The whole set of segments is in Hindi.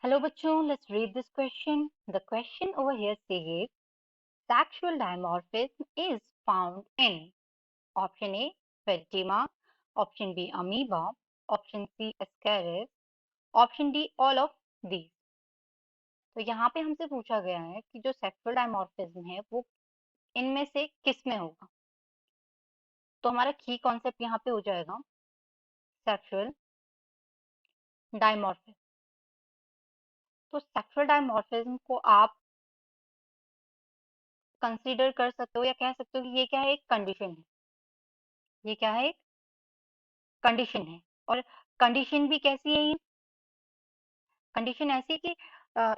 Hello bachchon, let's read this question. The question over here says sexual dimorphism is found in option A Pterygium, option B amoeba, option C Ascaris, option D all of these. तो यहाँ पे हमसे पूछा गया है कि जो सेक्सुअल डायमॉर्फिज्म है वो इनमें से किस में होगा। तो हमारा की कॉन्सेप्ट यहाँ पे हो जाएगा सेक्सुअल डायमॉर्फिज्म। तो सेक्सुअल डायमॉर्फिज्म को आप कंसीडर कर सकते हो या कह सकते हो कि ये क्या है, एक कंडीशन है। ये क्या है, एक कंडीशन है। और कंडीशन भी कैसी है ये? कंडीशन ऐसी है कि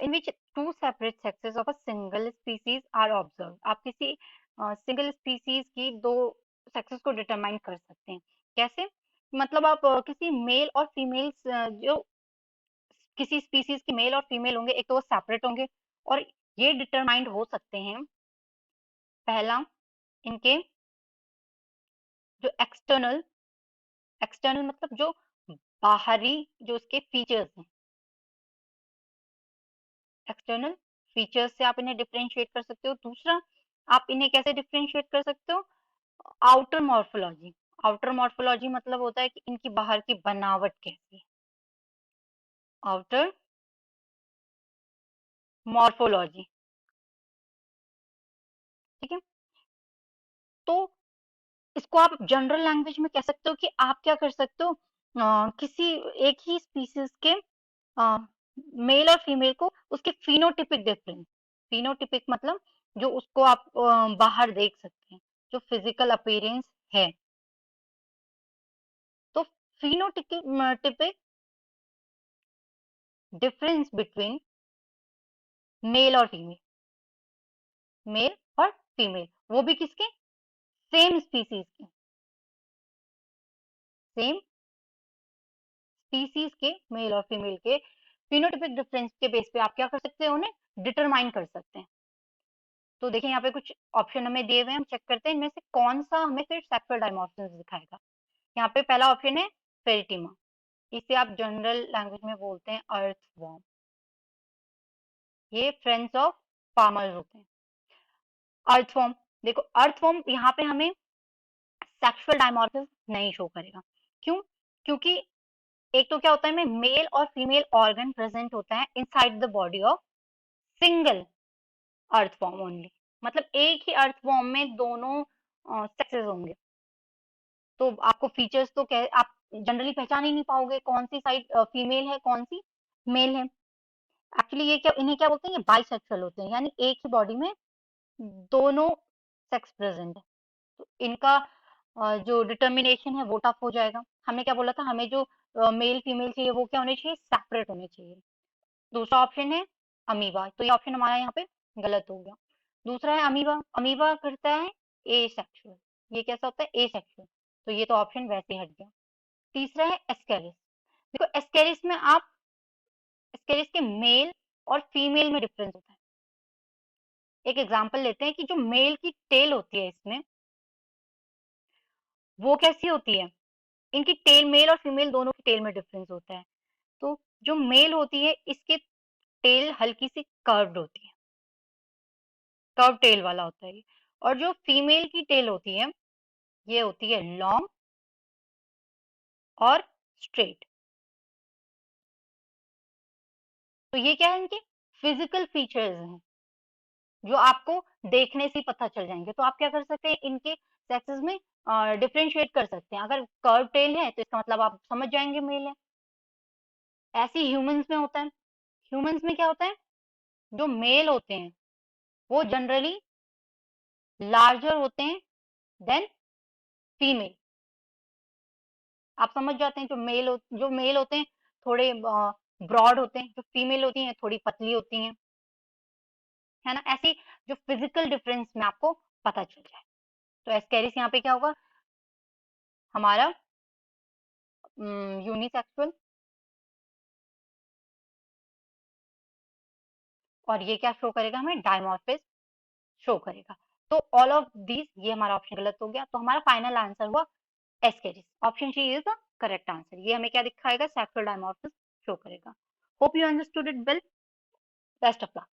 in which two separate sexes of a single species are observe. आप किसी सिंगल स्पीसीज की दो सेक्सेस को डिटरमाइन कर सकते हैं। कैसे? मतलब आप किसी मेल और फीमेल जो किसी स्पीसीज के मेल और फीमेल होंगे, एक तो वो सेपरेट होंगे और ये डिटरमाइंड हो सकते हैं। पहला, इनके जो एक्सटर्नल एक्सटर्नल मतलब जो बाहरी जो उसके फीचर्स हैं, एक्सटर्नल फीचर्स से आप इन्हें डिफरेंशिएट कर सकते हो। दूसरा, आप इन्हें कैसे डिफरेंशिएट कर सकते हो? Outer morphology. आउटर मॉर्फोलॉजी मतलब होता है कि इनकी बाहर की बनावट कैसी है। आउटर मॉर्फोलॉजी, ठीक है। तो इसको आप जनरल लैंग्वेज में कह सकते हो कि आप क्या कर सकते हो, किसी एक ही स्पीसीज के मेल और फीमेल को उसके फिनोटिपिक डिफरेंस, फिनोटिपिक मतलब जो उसको आप बाहर देख सकते हैं, जो फिजिकल अपीयरेंस है। तो फिनोटिपिक डिफरेंस बिटवीन मेल और फीमेल, मेल और फीमेल, वो भी किसके? सेम स्पीसीज के, सेम स्पीसीज के मेल और फीमेल के फिनोटिपिक डिफरेंस के बेस पे आप क्या कर सकते हैं, उन्हें डिटरमाइन कर सकते हैं। तो देखिए यहाँ पे कुछ ऑप्शन हमें दिए हुए हैं, हम चेक करते हैं इनमें से कौन सा हमें फिर सेक्सुअल डायमॉर्फिज्म दिखाएगा। यहाँ पे पहला ऑप्शन है फेरिटिमा, इसे आप जनरल लैंग्वेज में बोलते हैं अर्थवॉर्म। ये फ्रेंड्स ऑफ फार्मर्स होते हैं। अर्थवॉर्म, देखो अर्थवॉर्म यहाँ पे हमें सेक्सुअल डायमॉर्फिज्म नहीं शो करेगा। क्यों? क्योंकि एक तो क्या होता है, में मेल और फीमेल ऑर्गन प्रेजेंट होता है inside the body of single earthworm only. मतलब एक ही अर्थवॉर्म में दोनों सेक्सेस होंगे। तो आपको फीचर्स तो आप जनरली पहचान ही नहीं पाओगे कौन सी साइड फीमेल है कौन सी मेल है। एक्चुअली ये क्या, इन्हें क्या बोलते हैं, ये बाइसेक्सुअल होते हैं, यानी एक ही बॉडी में दोनों सेक्स प्रेजेंट है। तो इनका जो डिटर्मिनेशन है वो टफ हो जाएगा। हमने क्या बोला था, हमें जो मेल फीमेल चाहिए वो क्या होने चाहिए, सेपरेट होने चाहिए। दूसरा ऑप्शन है अमीबा, तो ये ऑप्शन हमारा यहाँ पे गलत हो गया। दूसरा है अमीबा, अमीबा करता है ए सेक्सुअल, ये कैसा होता है, ए सेक्सुअल, तो ये तो ऑप्शन वैसे ही हट गया। तीसरा है एस्केरिस। देखो एस्केरिस में आप, एस्केरिस के मेल और फीमेल में डिफरेंस होता है। एक एग्जांपल लेते हैं कि जो मेल की टेल होती है इसमें, वो कैसी होती है, इनकी टेल, मेल और फीमेल दोनों की टेल में डिफरेंस होता है। तो जो मेल होती है इसकी टेल हल्की सी कर्व्ड होती है, कर्व टेल वाला होता है ये। और जो फीमेल की टेल होती है ये होती है लॉन्ग और स्ट्रेट। तो ये क्या है, इनके फिजिकल फीचर्स हैं जो आपको देखने से ही पता चल जाएंगे। तो आप क्या कर सकते हैं, इनके सेक्सेस में डिफरेंशिएट कर सकते हैं। अगर कर्व टेल है तो इसका मतलब आप समझ जाएंगे मेल है। ऐसे ह्यूमंस में होता है। ह्यूमंस में क्या होता है, जो मेल होते हैं वो जनरली लार्जर होते हैं देन फीमेल। आप समझ जाते हैं, जो मेल होते हैं थोड़े ब्रॉड होते हैं, जो फीमेल होती हैं थोड़ी पतली होती हैं, है ना। ऐसी जो फिजिकल डिफरेंस में आपको पता चल जाए। तो एस्केरिस यहाँ पे क्या होगा हमारा, यूनिसेक्सुअल। और ये क्या शो करेगा, हमें डायमॉर्फिस शो करेगा। तो ऑल ऑफ दीज, ये हमारा ऑप्शन गलत हो गया। तो हमारा फाइनल आंसर हुआ Ascaris. Option C is the correct answer. ये हमें क्या दिखाएगा, सेक्सुअल डायमॉर्फिस शो करेगा। Hope you understood it well. Best of luck.